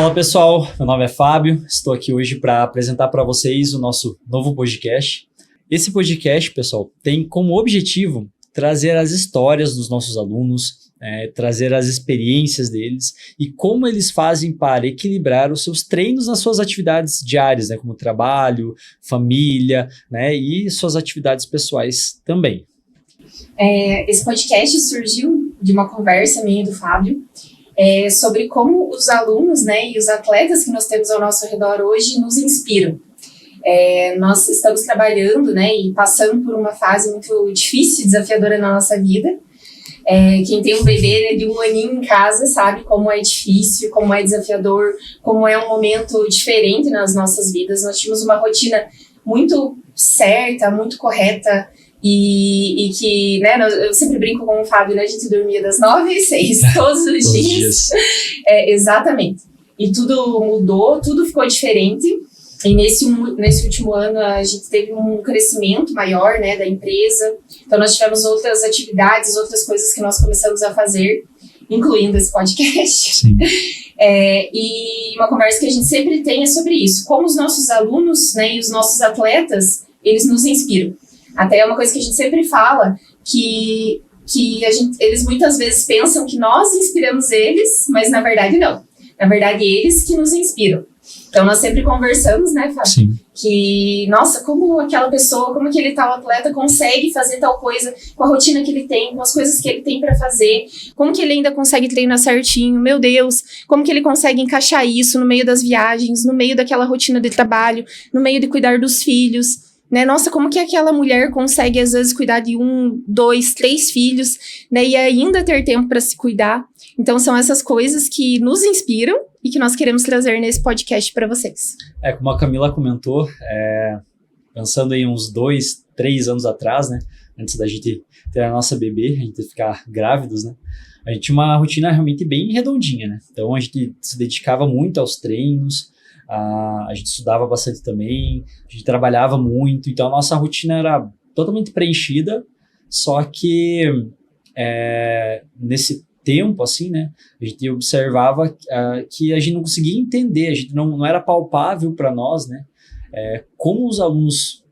Fala pessoal, meu nome é Fábio, estou aqui hoje para apresentar para vocês o nosso novo podcast. Esse podcast, pessoal, tem como objetivo trazer as histórias dos nossos alunos, trazer as experiências deles e como eles fazem para equilibrar os seus treinos nas suas atividades diárias, como trabalho, família, e suas atividades pessoais também. Esse podcast surgiu de uma conversa minha e do Fábio, sobre como os alunos, e os atletas que nós temos ao nosso redor hoje nos inspiram. Nós estamos trabalhando, e passando por uma fase muito difícil e desafiadora na nossa vida. Quem tem um bebê de 1 aninho em casa sabe como é difícil, como é desafiador, como é um momento diferente nas nossas vidas. Nós tínhamos uma rotina muito certa, muito correta, e que, eu sempre brinco com o Fábio, a gente dormia das 9 às 6, todos os dias. Exatamente. E tudo mudou, tudo ficou diferente. E nesse último ano a gente teve um crescimento maior, da empresa. Então nós tivemos outras atividades, outras coisas que nós começamos a fazer, incluindo esse podcast. Sim. E uma conversa que a gente sempre tem é sobre isso. Como os nossos alunos, e os nossos atletas, eles nos inspiram. Até é uma coisa que a gente sempre fala, que eles muitas vezes pensam que nós inspiramos eles, mas na verdade não. Na verdade, eles que nos inspiram. Então, nós sempre conversamos, Fábio? Sim. Que, nossa, como aquela pessoa, como aquele tal atleta consegue fazer tal coisa com a rotina que ele tem, com as coisas que ele tem para fazer, como que ele ainda consegue treinar certinho, meu Deus, como que ele consegue encaixar isso no meio das viagens, no meio daquela rotina de trabalho, no meio de cuidar dos filhos, Nossa, como que aquela mulher consegue, às vezes, cuidar de 1, 2, 3 filhos, e ainda ter tempo para se cuidar. Então, são essas coisas que nos inspiram e que nós queremos trazer nesse podcast para vocês. Como a Camila comentou, pensando em uns 2, 3 anos atrás, antes da gente ter a nossa bebê, a gente ficar grávidos, a gente tinha uma rotina realmente bem redondinha, Então, a gente se dedicava muito aos treinos, a gente estudava bastante também, a gente trabalhava muito, então a nossa rotina era totalmente preenchida, só que nesse tempo, assim, a gente observava que a gente não conseguia entender, a gente não era palpável para nós, como os alunos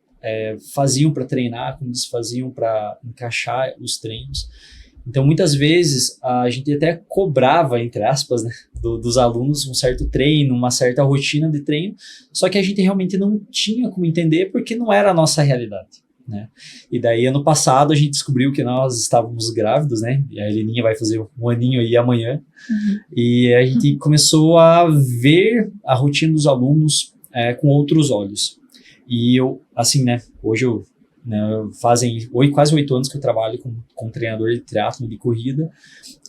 faziam para treinar, como eles faziam para encaixar os treinos. Então, muitas vezes, a gente até cobrava, entre aspas, dos alunos um certo treino, uma certa rotina de treino, só que a gente realmente não tinha como entender porque não era a nossa realidade, E daí, ano passado, a gente descobriu que nós estávamos grávidos, E a Heleninha vai fazer 1 aninho aí amanhã. Uhum. E a gente começou a ver a rotina dos alunos com outros olhos. E eu, assim, hoje eu... fazem quase 8 anos que eu trabalho com treinador de triatlon de corrida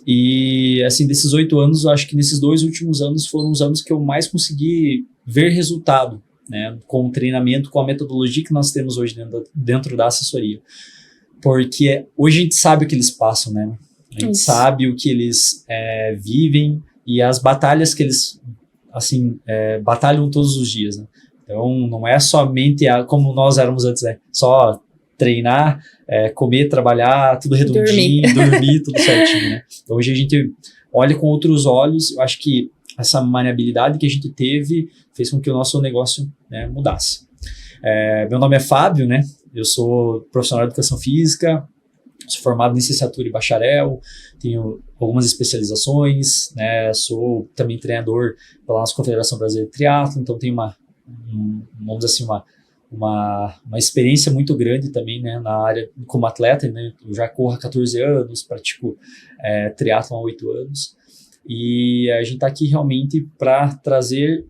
e assim, desses 8 anos, eu acho que nesses 2 últimos anos foram os anos que eu mais consegui ver resultado, com o treinamento, com a metodologia que nós temos hoje dentro da assessoria, porque hoje a gente sabe o que eles passam, a gente sabe o que eles vivem e as batalhas que eles assim, batalham todos os dias, Então, não é somente como nós éramos antes, só treinar, comer, trabalhar, tudo redondinho, dormir tudo certinho, Então, hoje a gente olha com outros olhos. Eu acho que essa maleabilidade que a gente teve fez com que o nosso negócio mudasse. Meu nome é Fábio, eu sou profissional de educação física, sou formado em licenciatura e bacharel, tenho algumas especializações, sou também treinador pela nossa Confederação Brasileira de Triatlon, então tenho vamos dizer assim, uma experiência muito grande também, na área como atleta, eu já corro há 14 anos, pratico triatlon há 8 anos, e a gente está aqui realmente para trazer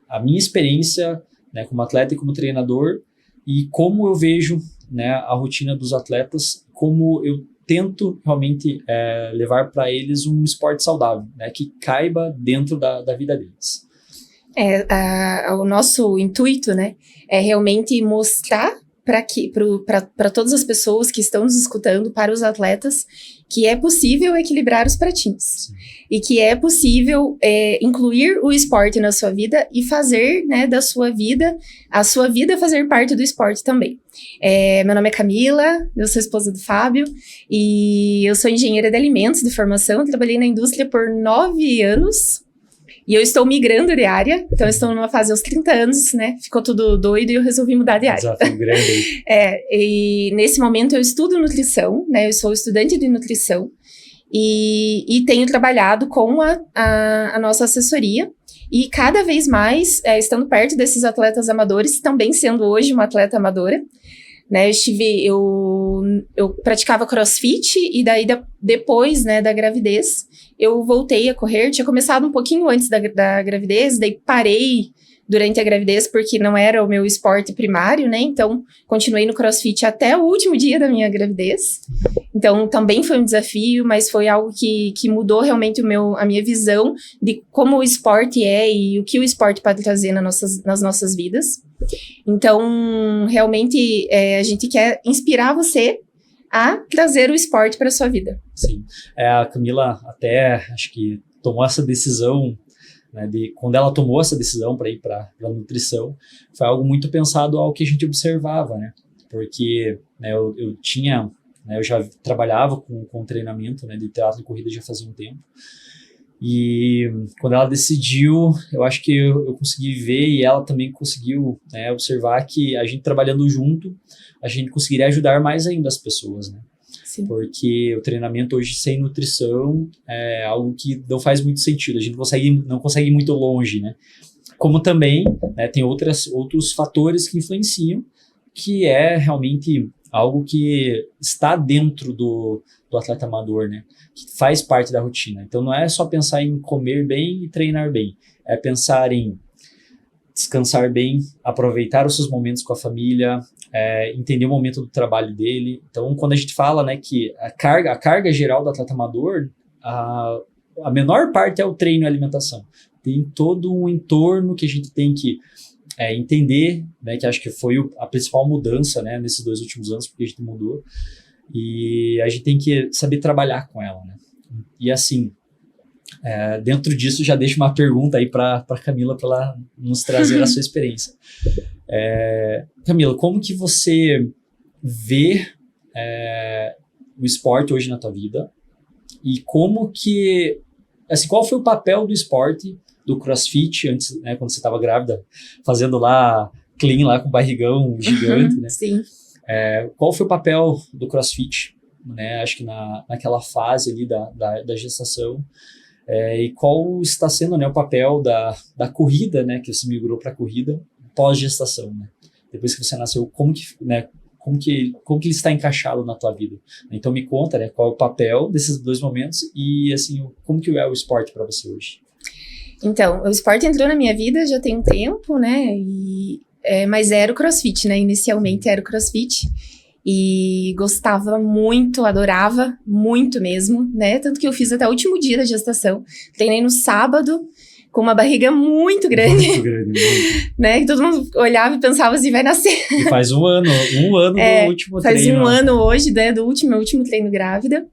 a minha experiência, como atleta e como treinador, e como eu vejo, a rotina dos atletas, como eu tento realmente levar para eles um esporte saudável, que caiba dentro da vida deles. O nosso intuito, é realmente mostrar para todas as pessoas que estão nos escutando, para os atletas, que é possível equilibrar os pratinhos. Sim. E que é possível incluir o esporte na sua vida e fazer, da sua vida, a sua vida fazer parte do esporte também. Meu nome é Camila, eu sou esposa do Fábio e eu sou engenheira de alimentos de formação, trabalhei na indústria por 9 anos, E eu estou migrando de área, então eu estou numa fase aos 30 anos, né? Ficou tudo doido e eu resolvi mudar de área. Desafio grande. E nesse momento eu estudo nutrição, né? Eu sou estudante de nutrição e tenho trabalhado com a nossa assessoria. E cada vez mais, estando perto desses atletas amadores, também sendo hoje uma atleta amadora, né? Eu praticava CrossFit e daí depois, né, da gravidez, eu voltei a correr. Tinha começado um pouquinho antes da gravidez, daí parei durante a gravidez porque não era o meu esporte primário, né? Então, continuei no CrossFit até o último dia da minha gravidez. Então, também foi um desafio, mas foi algo que mudou realmente a minha visão de como o esporte é e o que o esporte pode trazer nas nossas vidas. Então, realmente, a gente quer inspirar você a trazer o esporte para a sua vida. Sim. A Camila até, acho que tomou essa decisão, né, quando ela tomou essa decisão para ir para a nutrição, foi algo muito pensado ao que a gente observava, né? Porque, né, eu tinha, né, eu já trabalhava com treinamento, né, de teatro de corrida já fazia um tempo. E quando ela decidiu, eu acho que eu consegui ver e ela também conseguiu, né, observar que a gente trabalhando junto, a gente conseguiria ajudar mais ainda as pessoas, né? Sim. Porque o treinamento hoje sem nutrição é algo que não faz muito sentido, a gente não consegue ir muito longe, né? Como também, né, tem outros fatores que influenciam, que é realmente algo que está dentro do atleta amador, né? Que faz parte da rotina. Então não é só pensar em comer bem e treinar bem, é pensar em descansar bem, aproveitar os seus momentos com a família, entender o momento do trabalho dele. Então, quando a gente fala, né, que a carga geral do atleta amador, a menor parte é o treino e a alimentação. Tem todo um entorno que a gente tem que entender, né, que acho que foi a principal mudança, né, nesses 2 últimos anos, porque a gente mudou, e a gente tem que saber trabalhar com ela, né? E assim, dentro disso, já deixo uma pergunta aí para Camila, para ela nos trazer a sua experiência. Camila, como que você vê o esporte hoje na tua vida? E como que, assim, qual foi o papel do esporte, do CrossFit, antes, né, quando você estava grávida, fazendo lá clean, lá com barrigão gigante, né? Sim. Qual foi o papel do CrossFit, né? Acho que naquela fase ali da gestação, e qual está sendo, né, o papel da corrida, né, que você migrou para a corrida pós-gestação, né? Depois que você nasceu, como que ele está encaixado na tua vida? Então me conta, né, qual é o papel desses 2 momentos e assim, como que é o esporte para você hoje? Então, o esporte entrou na minha vida já tem um tempo, né? Mas era o CrossFit, né? Inicialmente era o CrossFit. E gostava muito, adorava muito mesmo, né? Tanto que eu fiz até o último dia da gestação. Treinei no sábado, com uma barriga muito grande. Muito grande, muito. Né? Que todo mundo olhava e pensava assim, vai nascer. E faz um ano do último faz treino. Faz um ano hoje, né? Do meu último treino grávida.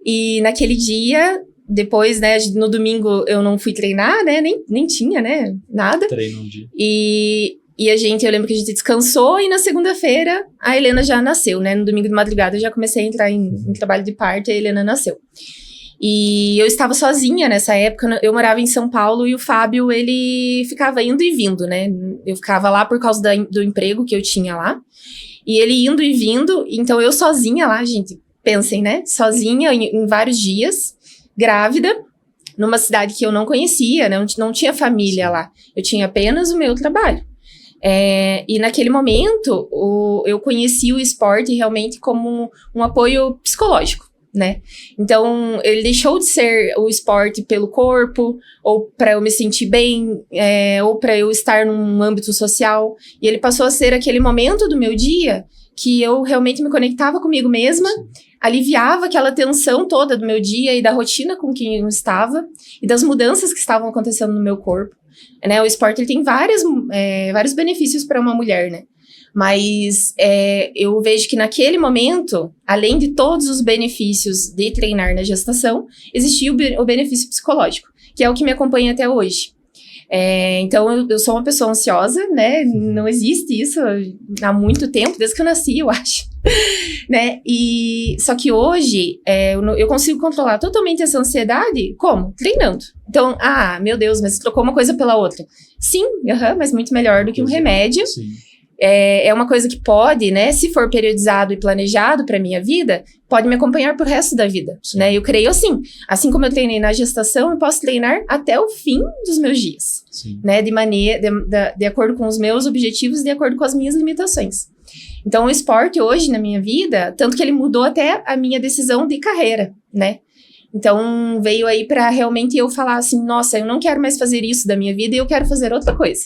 E naquele dia, depois, né? No domingo eu não fui treinar, né? Nem tinha, né? Nada. Treino um dia. E eu lembro que a gente descansou e na segunda-feira a Helena já nasceu, né? No domingo de madrugada eu já comecei a entrar em trabalho de parto e a Helena nasceu. E eu estava sozinha nessa época, eu morava em São Paulo e o Fábio, ele ficava indo e vindo, né? Eu ficava lá por causa do emprego que eu tinha lá. E ele indo e vindo, então eu sozinha lá, gente, pensem, né? Sozinha em vários dias, grávida, numa cidade que eu não conhecia, né? Não tinha família lá. Eu tinha apenas o meu trabalho. E naquele momento, eu conheci o esporte realmente como um apoio psicológico, né? Então, ele deixou de ser o esporte pelo corpo, ou para eu me sentir bem, ou para eu estar num âmbito social, e ele passou a ser aquele momento do meu dia que eu realmente me conectava comigo mesma, aliviava aquela tensão toda do meu dia e da rotina com que eu estava, e das mudanças que estavam acontecendo no meu corpo. Né, o esporte ele tem vários benefícios para uma mulher, né? Mas eu vejo que naquele momento, além de todos os benefícios de treinar na gestação, existia o benefício psicológico, que é o que me acompanha até hoje. Então, eu sou uma pessoa ansiosa, né? Não existe isso há muito tempo, desde que eu nasci, eu acho. Né? E só que hoje eu consigo controlar totalmente essa ansiedade como? Treinando. Então, meu Deus, mas você trocou uma coisa pela outra. Sim, mas muito melhor do que um remédio. Sim. É uma coisa que pode, né, se for periodizado e planejado para minha vida, pode me acompanhar pro resto da vida, né? Eu creio assim como eu treinei na gestação, eu posso treinar até o fim dos meus dias, né? De acordo com os meus objetivos, de acordo com as minhas limitações. Então, o esporte hoje na minha vida, tanto que ele mudou até a minha decisão de carreira, né? Então, veio aí para realmente eu falar assim, nossa, eu não quero mais fazer isso da minha vida e eu quero fazer outra coisa.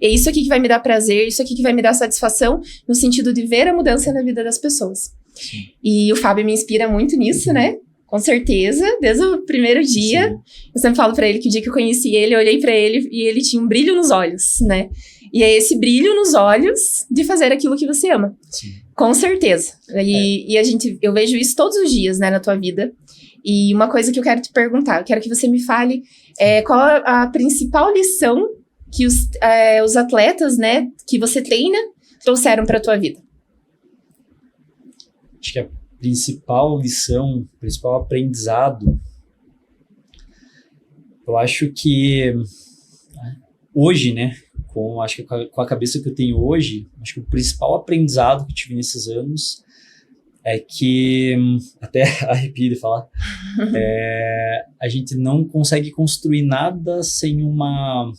É isso aqui que vai me dar prazer, isso aqui que vai me dar satisfação, no sentido de ver a mudança na vida das pessoas. Sim. E o Fábio me inspira muito nisso, né? Com certeza, desde o primeiro dia. Sim. Eu sempre falo pra ele que o dia que eu conheci ele, eu olhei pra ele e ele tinha um brilho nos olhos, né? E é esse brilho nos olhos de fazer aquilo que você ama. Sim. Com certeza. E eu vejo isso todos os dias, né, na tua vida. E uma coisa que eu quero te perguntar, eu quero que você me fale qual a principal lição que os atletas, né, que você treina, trouxeram para a tua vida? Acho que a principal lição, o principal aprendizado, eu acho que hoje, né, acho que com a cabeça que eu tenho hoje, acho que o principal aprendizado que eu tive nesses anos é que, até arrepio de falar, a gente não consegue construir nada sem uma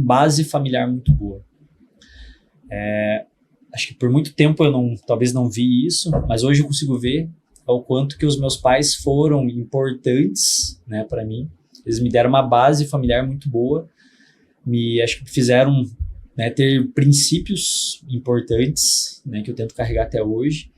base familiar muito boa. Acho que por muito tempo eu talvez não vi isso, mas hoje eu consigo ver o quanto que os meus pais foram importantes, né, para mim. Eles me deram uma base familiar muito boa, acho que fizeram, né, ter princípios importantes, né, que eu tento carregar até hoje.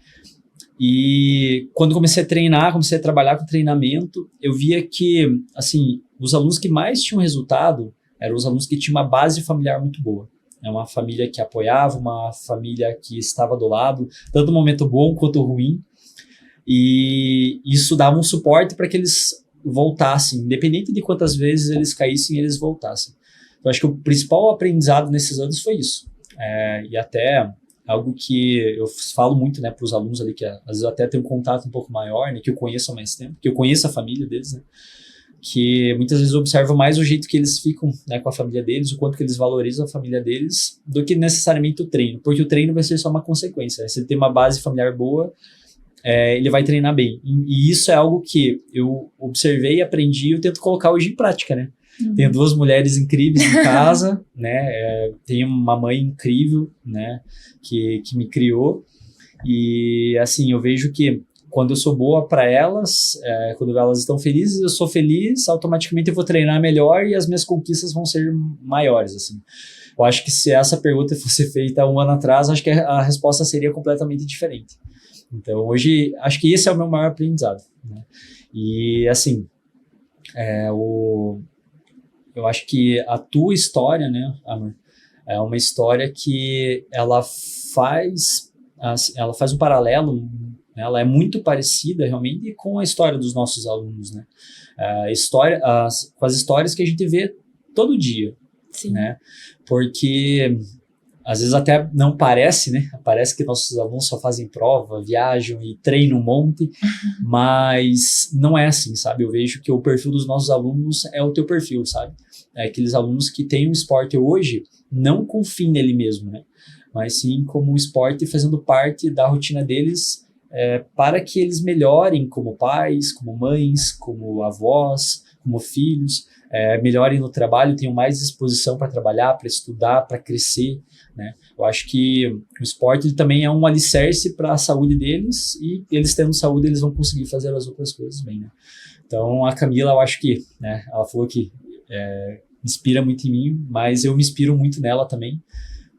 E quando comecei a treinar, comecei a trabalhar com treinamento, eu via que, assim, os alunos que mais tinham resultado eram os alunos que tinham uma base familiar muito boa. É uma família que apoiava, uma família que estava do lado, tanto no momento bom quanto ruim. E isso dava um suporte para que eles voltassem, independente de quantas vezes eles caíssem, eles voltassem. Eu acho que o principal aprendizado nesses anos foi isso. E até algo que eu falo muito, né, para os alunos ali, que às vezes eu até tenho um contato um pouco maior, né, que eu conheço há mais tempo, que eu conheço a família deles, né, que muitas vezes eu observo mais o jeito que eles ficam, né, com a família deles, o quanto que eles valorizam a família deles, do que necessariamente o treino, porque o treino vai ser só uma consequência, né? Se ele tem uma base familiar boa, ele vai treinar bem, e isso é algo que eu observei, aprendi e eu tento colocar hoje em prática, né? Tenho 2 mulheres incríveis em casa, né? Tenho uma mãe incrível, né? Que me criou, e assim, eu vejo que quando eu sou boa para elas, quando elas estão felizes, eu sou feliz, automaticamente eu vou treinar melhor e as minhas conquistas vão ser maiores, assim. Eu acho que se essa pergunta fosse feita 1 ano atrás, acho que a resposta seria completamente diferente. Então, hoje, acho que esse é o meu maior aprendizado, né? E, assim, eu acho que a tua história, né, Amor, é uma história que ela faz um paralelo, né, ela é muito parecida realmente com a história dos nossos alunos, né? Com as histórias que a gente vê todo dia. Sim. Né? Porque às vezes até não parece, né? Parece que nossos alunos só fazem prova, viajam e treinam um monte, mas não é assim, sabe? Eu vejo que o perfil dos nossos alunos é o teu perfil, sabe? É aqueles alunos que têm o esporte hoje, não com fim nele mesmo, né? Mas sim como o esporte fazendo parte da rotina deles, para que eles melhorem como pais, como mães, como avós, como filhos, melhorem no trabalho, tenham mais disposição para trabalhar, para estudar, para crescer, né? Eu acho que o esporte ele também é um alicerce para a saúde deles, e eles tendo saúde, eles vão conseguir fazer as outras coisas bem, né? Então, a Camila, eu acho que, né, ela falou que inspira muito em mim, mas eu me inspiro muito nela também,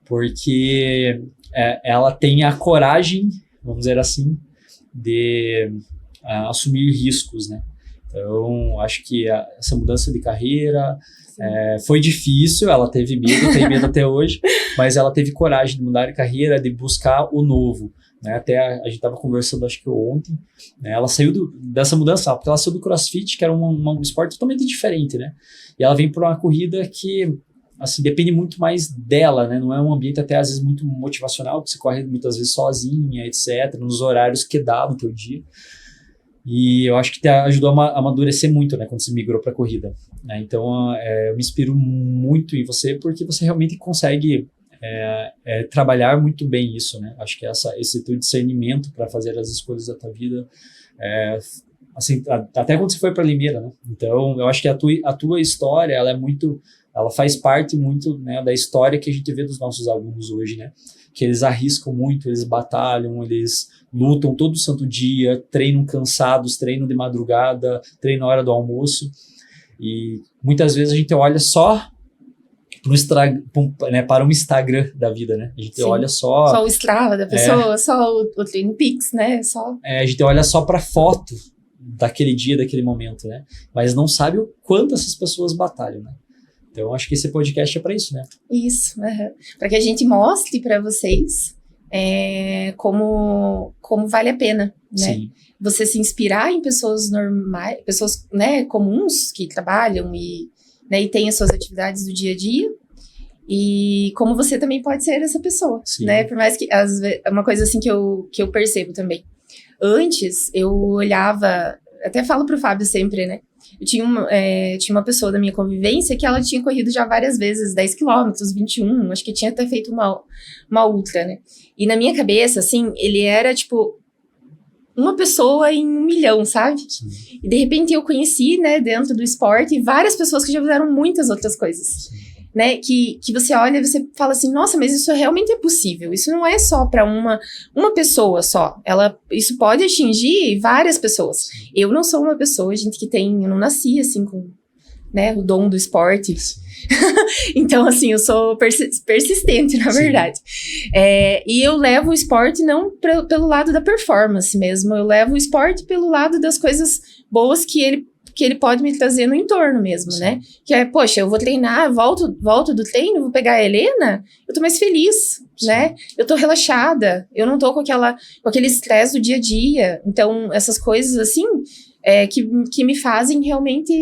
porque ela tem a coragem, vamos dizer assim, de assumir riscos, né? Então, acho que essa mudança de carreira foi difícil, ela teve medo, tem medo até hoje, mas ela teve coragem de mudar de carreira, de buscar o novo, né? Até a gente estava conversando, acho que ontem, né? Ela saiu dessa mudança, porque ela saiu do CrossFit, que era um esporte totalmente diferente, né? E ela vem para uma corrida que assim, depende muito mais dela, né? Não é um ambiente até às vezes muito motivacional, que você corre muitas vezes sozinha, etc, nos horários que dá no teu dia. E eu acho que te ajudou a amadurecer muito, né, quando você migrou para a corrida, né? Então, eu me inspiro muito em você, porque você realmente consegue trabalhar muito bem isso, né? Acho que esse teu discernimento para fazer as escolhas da tua vida, assim, até quando você foi para Limeira, né? Então, eu acho que a tua história, ela faz parte muito, né, da história que a gente vê dos nossos alunos hoje, né? Que eles arriscam muito, eles batalham, eles lutam todo santo dia, treinam cansados, treinam de madrugada, treinam na hora do almoço. E muitas vezes a gente olha só para um Instagram da vida, né? A gente Sim. olha só o Strava da pessoa, só o Treino Pix, né? A gente olha só para foto daquele dia, daquele momento, né? Mas não sabe o quanto essas pessoas batalham, né? Então, acho que esse podcast é para isso, né? Isso, para que a gente mostre para vocês como vale a pena, né? Sim. Você se inspirar em pessoas normais, pessoas, né, comuns que trabalham e têm as suas atividades do dia a dia, e como você também pode ser essa pessoa, Sim. né? Por mais que, às vezes, é uma coisa assim que eu percebo também. Antes, eu olhava, até falo pro Fábio sempre, né? Eu tinha uma pessoa da minha convivência que ela tinha corrido já várias vezes, 10 quilômetros, 21, acho que tinha até feito uma ultra, né? E na minha cabeça, assim, ele era, tipo, uma pessoa em 1 milhão, sabe? Sim. E de repente eu conheci, né, dentro do esporte, várias pessoas que já fizeram muitas outras coisas. Sim. Né, que você olha e você fala assim, nossa, mas isso realmente é possível, isso não é só para uma pessoa só, isso pode atingir várias pessoas. Sim. Eu não sou uma pessoa, gente, eu não nasci assim com, né, o dom do esporte. Então, assim, eu sou persistente, na verdade. E eu levo o esporte não pelo lado da performance mesmo, eu levo o esporte pelo lado das coisas boas que ele pode me trazer no entorno mesmo, né? Que é, poxa, eu vou treinar, volto do treino, vou pegar a Helena, eu tô mais feliz, né? Eu tô relaxada, eu não tô com aquele estresse do dia a dia. Então, essas coisas, assim, que me fazem realmente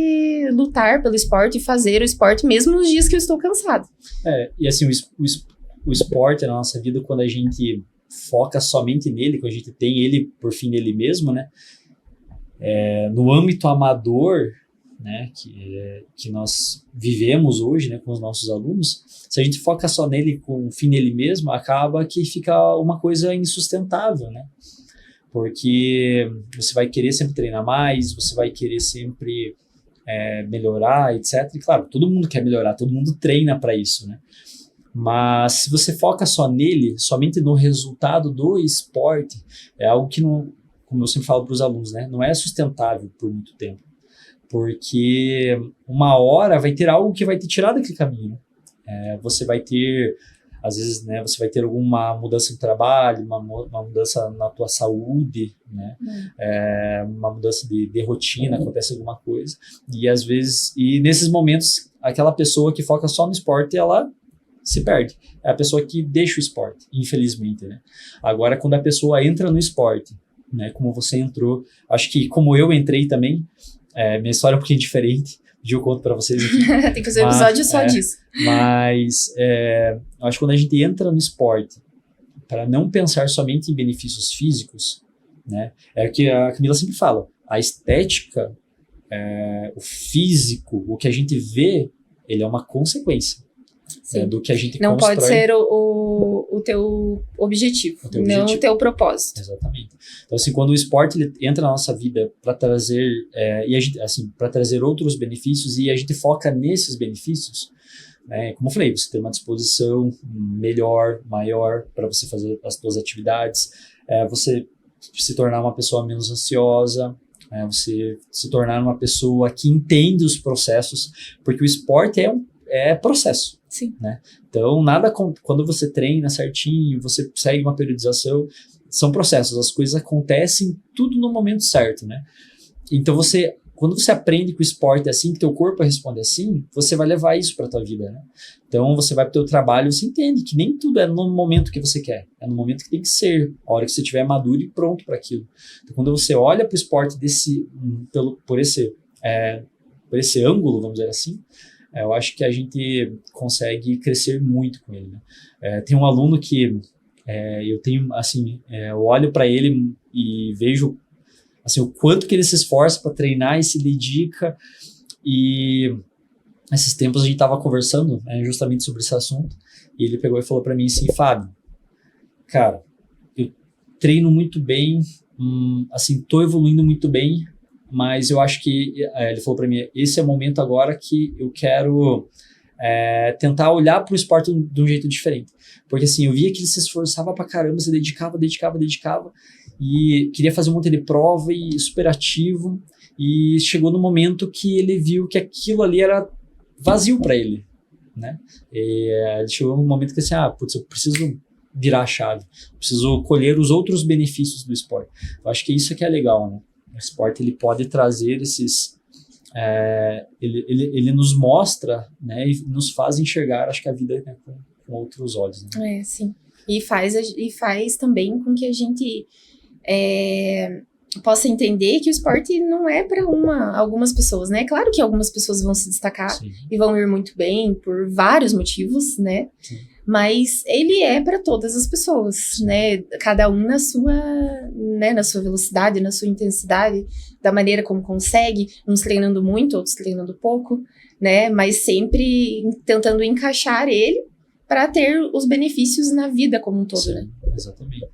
lutar pelo esporte e fazer o esporte mesmo nos dias que eu estou cansada. E assim, o esporte na nossa vida, quando a gente foca somente nele, quando a gente tem ele por fim nele mesmo, né? No âmbito amador, né, que nós vivemos hoje, né, com os nossos alunos, se a gente foca só nele, com o fim nele mesmo, acaba que fica uma coisa insustentável, né? Porque você vai querer sempre treinar mais, você vai querer sempre melhorar, etc. E claro, todo mundo quer melhorar, todo mundo treina para isso, né? Mas se você foca só nele, somente no resultado do esporte, é algo que não, como eu sempre falo para os alunos, né, não é sustentável por muito tempo, porque uma hora vai ter algo que vai te tirar daquele caminho. Você vai ter, às vezes, né, você vai ter alguma mudança no trabalho, uma mudança na tua saúde, né, uma mudança de rotina, acontece alguma coisa, e às vezes, e nesses momentos, aquela pessoa que foca só no esporte, ela se perde. É a pessoa que deixa o esporte, infelizmente, né. Agora, quando a pessoa entra no esporte, né, como você entrou, acho que como eu entrei também, minha história é um pouquinho diferente, eu conto para vocês aqui. Tem que fazer um episódio só disso. Mas acho que quando a gente entra no esporte, para não pensar somente em benefícios físicos, né, é o que a Camila sempre fala, a estética, o físico, o que a gente vê, ele é uma consequência. Do que a gente não constrói. Pode ser o teu objetivo, não o teu propósito. Exatamente. Então, assim, quando o esporte ele entra na nossa vida para trazer para trazer outros benefícios e a gente foca nesses benefícios, né, como eu falei, você tem uma disposição melhor, maior para você fazer as suas atividades, você se tornar uma pessoa menos ansiosa, você se tornar uma pessoa que entende os processos, porque o esporte é processo. Sim. Né? Então, quando você treina certinho, você segue uma periodização, são processos, as coisas acontecem tudo no momento certo, né? Então, quando você aprende que o esporte é assim, que teu corpo responde assim, você vai levar isso para tua vida, né? Então, você vai para o teu trabalho, você entende que nem tudo é no momento que você quer, é no momento que tem que ser, a hora que você estiver maduro e pronto para aquilo. Então, quando você olha para o esporte por esse ângulo, vamos dizer assim, eu acho que a gente consegue crescer muito com ele, né? Tem um aluno que eu tenho, assim, eu olho para ele e vejo assim, o quanto que ele se esforça para treinar e se dedica. E esses tempos a gente estava conversando, né, justamente sobre esse assunto, e ele pegou e falou para mim assim: Fábio, cara, eu treino muito bem, assim, tô evoluindo muito bem, mas eu acho que, ele falou para mim, esse é o momento agora que eu quero tentar olhar para o esporte de um jeito diferente. Porque assim, eu via que ele se esforçava pra caramba, se dedicava, e queria fazer um monte de prova e super ativo, e chegou no momento que ele viu que aquilo ali era vazio para ele, né? E ele chegou num momento que assim, putz, eu preciso virar a chave, preciso colher os outros benefícios do esporte. Eu acho que isso que é legal, né? O esporte, ele pode trazer esses... ele nos mostra, né, e nos faz enxergar, acho que a vida, né, com outros olhos, né? Sim. E faz também com que a gente possa entender que o esporte não é para algumas pessoas, né? Claro que algumas pessoas vão se destacar, sim, e vão ir muito bem por vários motivos, né? Sim. Mas ele é para todas as pessoas, sim, né? Cada um na sua velocidade, na sua intensidade, da maneira como consegue, uns treinando muito, outros treinando pouco, né? Mas sempre tentando encaixar ele para ter os benefícios na vida como um todo, sim, né? Exatamente.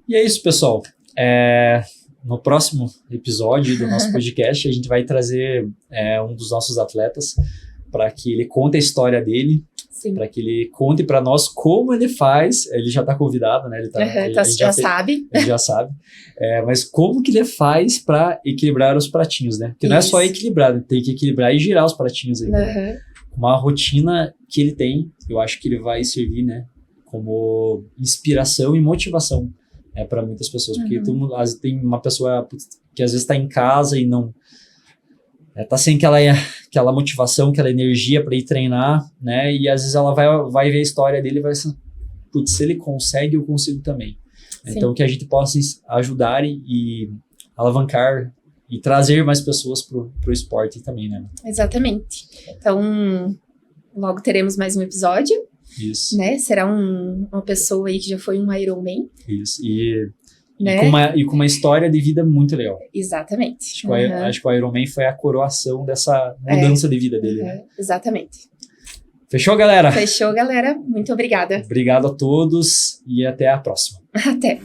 E é isso, pessoal. No próximo episódio do nosso podcast, a gente vai trazer um dos nossos atletas para que ele conte a história dele, para que ele conte para nós como ele faz. Ele já está convidado, né? Ele já sabe. Ele já sabe. Mas como que ele faz para equilibrar os pratinhos, né? Porque não é só equilibrar, tem que equilibrar e girar os pratinhos aí. Né? Uma rotina que ele tem, eu acho que ele vai servir, né, como inspiração e motivação para muitas pessoas. Porque tem uma pessoa que às vezes está em casa e não tá sem aquela motivação, aquela energia para ir treinar, né? E às vezes ela vai ver a história dele e vai assim, putz, se ele consegue, eu consigo também. Sim. Então que a gente possa ajudar e alavancar e trazer mais pessoas pro esporte também, né? Exatamente. Então, logo teremos mais um episódio. Isso. Né? Será uma pessoa aí que já foi um Ironman. Isso. Né? E com uma história de vida muito legal. Exatamente. Acho que o Ironman foi a coroação dessa mudança de vida dele. Né? Exatamente. Fechou, galera? Fechou, galera. Muito obrigada. Obrigado a todos e até a próxima. Até.